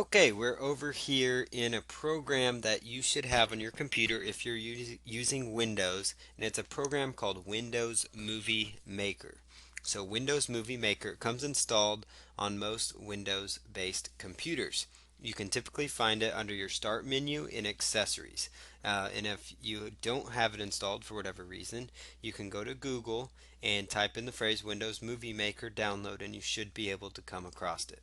Okay, we're over here in a program that you should have on your computer if you're using Windows, and it's a program called Windows Movie Maker. So Windows Movie Maker comes installed on most Windows-based computers. You can typically find it under your Start menu in Accessories. And if you don't have it installed for whatever reason, you can go to Google and type in the phrase Windows Movie Maker download, and you should be able to come across it.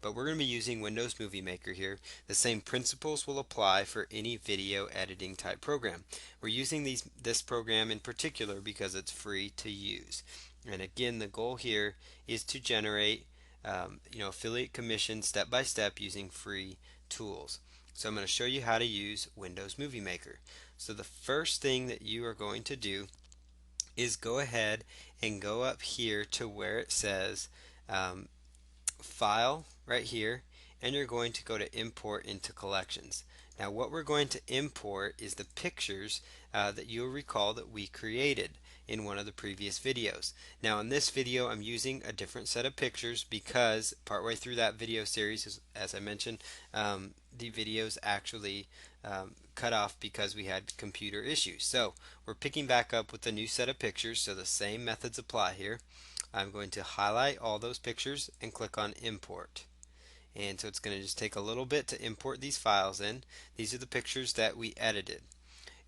But we're going to be using Windows Movie Maker here. The same principles will apply for any video editing type program. We're using this program in particular because it's free to use. And again, the goal here is to generate affiliate commission step by step using free tools. So I'm going to show you how to use Windows Movie Maker. So the first thing that you are going to do is go ahead and go up here to where it says um, File right here, and you're going to go to Import into Collections. Now what we're going to import is the pictures that you'll recall that we created in one of the previous videos. Now in this video I'm using a different set of pictures because partway through that video series, as I mentioned, the videos actually cut off because we had computer issues. So we're picking back up with a new set of pictures, so the same methods apply here. I'm going to highlight all those pictures and click on import. And so it's going to just take a little bit to import these files in. These are the pictures that we edited.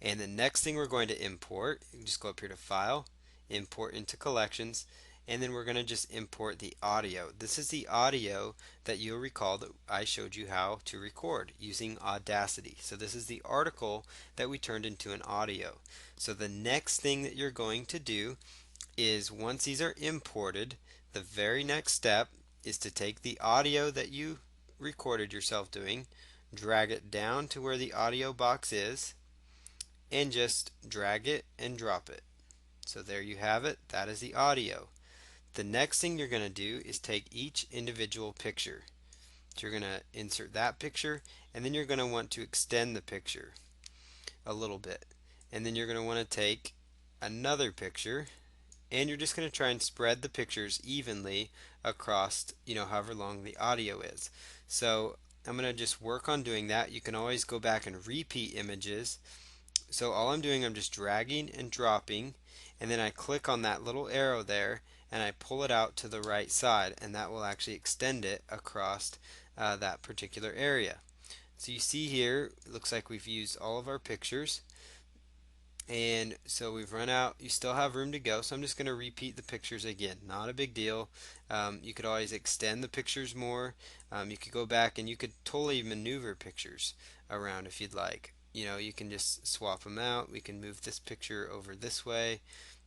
And the next thing we're going to import, you can just go up here to File, Import into Collections, and then we're going to just import the audio. This is the audio that you'll recall that I showed you how to record using Audacity. So this is the article that we turned into an audio. So the next thing that you're going to do is once these are imported, the very next step is to take the audio that you recorded yourself doing, drag it down to where the audio box is, and just drag it and drop it. So there you have it. That is the audio. The next thing you're going to do is take each individual picture. So you're going to insert that picture, and then you're going to want to extend the picture a little bit. And then you're going to want to take another picture, and you're just going to try and spread the pictures evenly across, however long the audio is. So I'm going to just work on doing that. You can always go back and repeat images. So all I'm doing, I'm just dragging and dropping, and then I click on that little arrow there and I pull it out to the right side, and that will actually extend it across that particular area. So you see here, it looks like we've used all of our pictures. And so we've run out. You still have room to go, so I'm just going to repeat the pictures again. Not a big deal. You could always extend the pictures more. You could go back and you could totally maneuver pictures around if you'd like. You can just swap them out. We can move this picture over this way.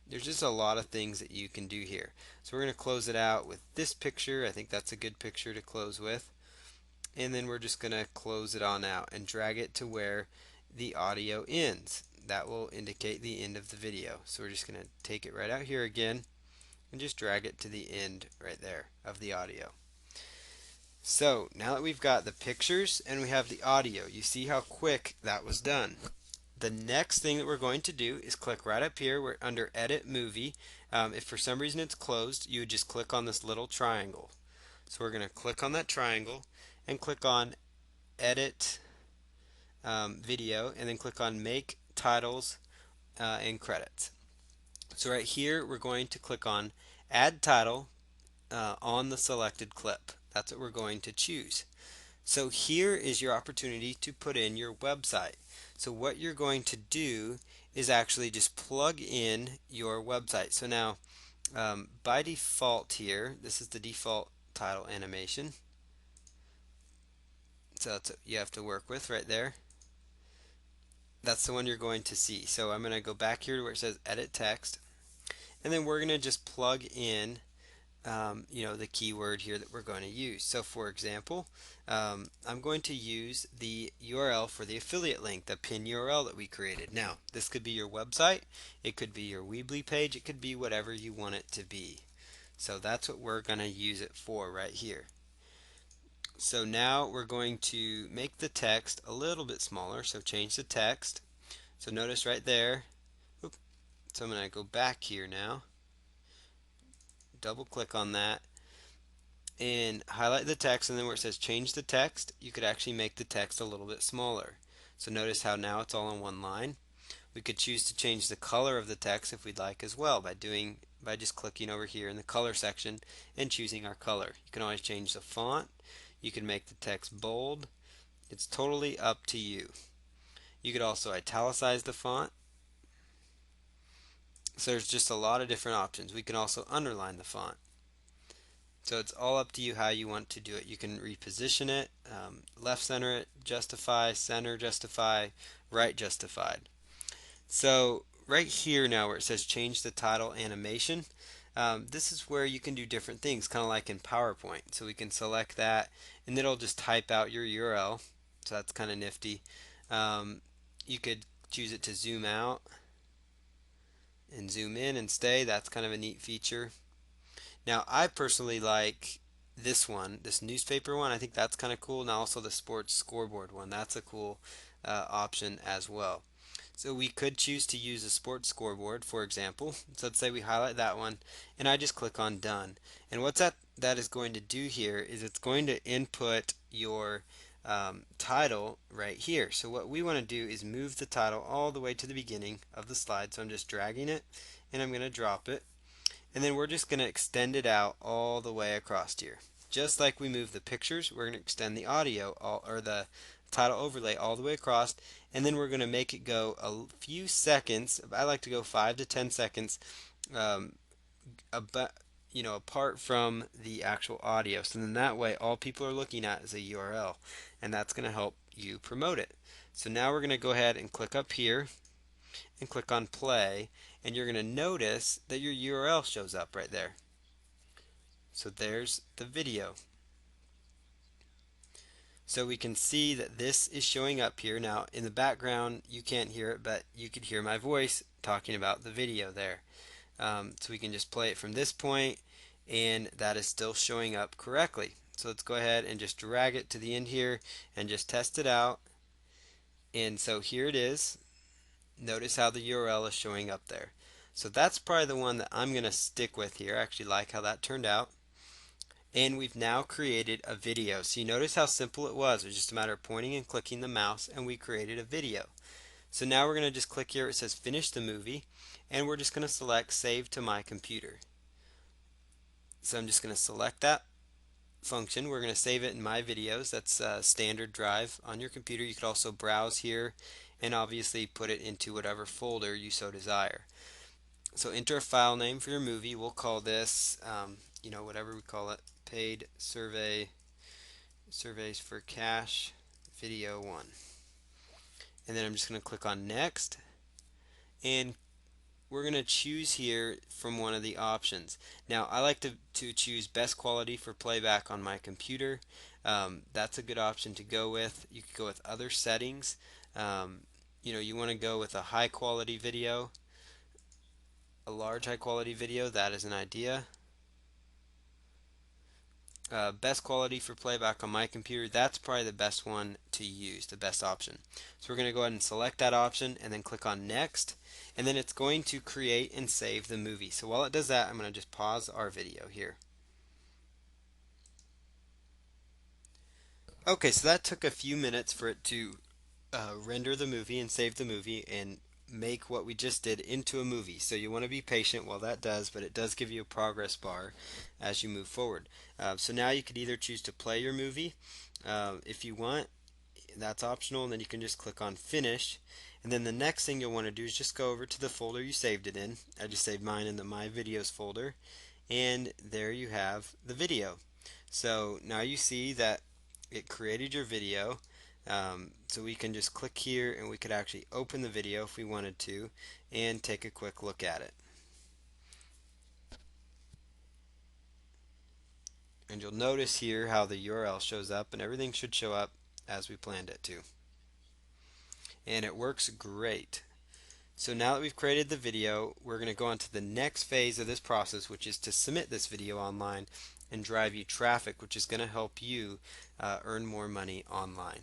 There's just a lot of things that you can do here. So we're going to close it out with this picture. I think that's a good picture to close with. And then we're just going to close it on out and drag it to where the audio ends. That will indicate the end of the video. So we're just going to take it right out here again and just drag it to the end right there of the audio. So now that we've got the pictures and we have the audio, you see how quick that was done. The next thing that we're going to do is click right up here. We're under Edit Movie. If for some reason it's closed, you would just click on this little triangle. So we're going to click on that triangle and click on Edit Video, and then click on Make Titles and Credits. So right here we're going to click on Add Title on the selected clip. That's what we're going to choose. So here is your opportunity to put in your website. So what you're going to do is actually just plug in your website. So now by default here, this is the default title animation. So that's what you have to work with right there. That's the one you're going to see. So I'm going to go back here to where it says edit text, and then we're going to just plug in the keyword here that we're going to use. So for example, I'm going to use the URL for the affiliate link, the pin URL that we created. Now this could be your website, it could be your Weebly page, it could be whatever you want it to be. So that's what we're going to use it for right here. So now we're going to make the text a little bit smaller, so change the text. So notice right there, so I'm going to go back here now, double click on that, and highlight the text, and then where it says change the text, you could actually make the text a little bit smaller. So notice how now it's all in one line. We could choose to change the color of the text if we'd like as well by just clicking over here in the color section and choosing our color. You can always change the font. You can make the text bold. It's totally up to you. You could also italicize the font. So there's just a lot of different options. We can also underline the font. So it's all up to you how you want to do it. You can reposition it, left center it, justify, center justify, right justified. So right here now where it says change the title animation, this is where you can do different things, kind of like in PowerPoint. So we can select that and it'll just type out your URL. So that's kind of nifty. You could choose it to zoom out and zoom in and stay. That's kind of a neat feature. Now I personally like this one, this newspaper one. I think that's kind of cool. Now also the sports scoreboard one. That's a cool option as well. So we could choose to use a sports scoreboard, for example. So let's say we highlight that one, and I just click on done. And what that is going to do here is it's going to input your title right here. So what we want to do is move the title all the way to the beginning of the slide. So I'm just dragging it, and I'm going to drop it. And then we're just going to extend it out all the way across here. Just like we move the pictures, we're going to extend the audio or the title overlay all the way across, and then we're going to make it go a few seconds. I like to go 5 to 10 seconds um, about, apart from the actual audio. So then that way all people are looking at is a URL, and that's going to help you promote it. So now we're going to go ahead and click up here and click on play, and you're going to notice that your URL shows up right there. So there's the video. So we can see that this is showing up here. Now in the background you can't hear it, but you could hear my voice talking about the video there. So we can just play it from this point, and that is still showing up correctly. So let's go ahead and just drag it to the end here and just test it out. And so here it is. Notice how the URL is showing up there. So that's probably the one that I'm going to stick with here. I actually like how that turned out. And we've now created a video. So you notice how simple it was. It was just a matter of pointing and clicking the mouse, and we created a video. So now we're going to just click here. It says finish the movie, and we're just going to select save to my computer. So I'm just going to select that function. We're going to save it in my videos. That's a standard drive on your computer. You could also browse here and obviously put it into whatever folder you so desire. So enter a file name for your movie. We'll call this, whatever we call it, paid surveys for cash video 1. And then I'm just going to click on next, and we're going to choose here from one of the options. Now I like to choose best quality for playback on my computer. That's a good option to go with. You could go with other settings. You want to go with a high quality video, a large high quality video. That is an idea. Best quality for playback on my computer, that's probably the best one to use, the best option. So we're going to go ahead and select that option and then click on next, and then it's going to create and save the movie. So while it does that, I'm going to just pause our video here. Okay, so that took a few minutes for it to render the movie and save the movie and make what we just did into a movie. So you want to be patient while that does, but it does give you a progress bar as you move forward. So now you could either choose to play your movie if you want. That's optional, and then you can just click on finish. And then the next thing you'll want to do is just go over to the folder you saved it in. I just saved mine in the My Videos folder, and there you have the video. So now you see that it created your video. So we can just click here and we could actually open the video if we wanted to and take a quick look at it. And you'll notice here how the URL shows up, and everything should show up as we planned it to. And it works great. So now that we've created the video, we're going to go on to the next phase of this process, which is to submit this video online and drive you traffic, which is going to help you earn more money online.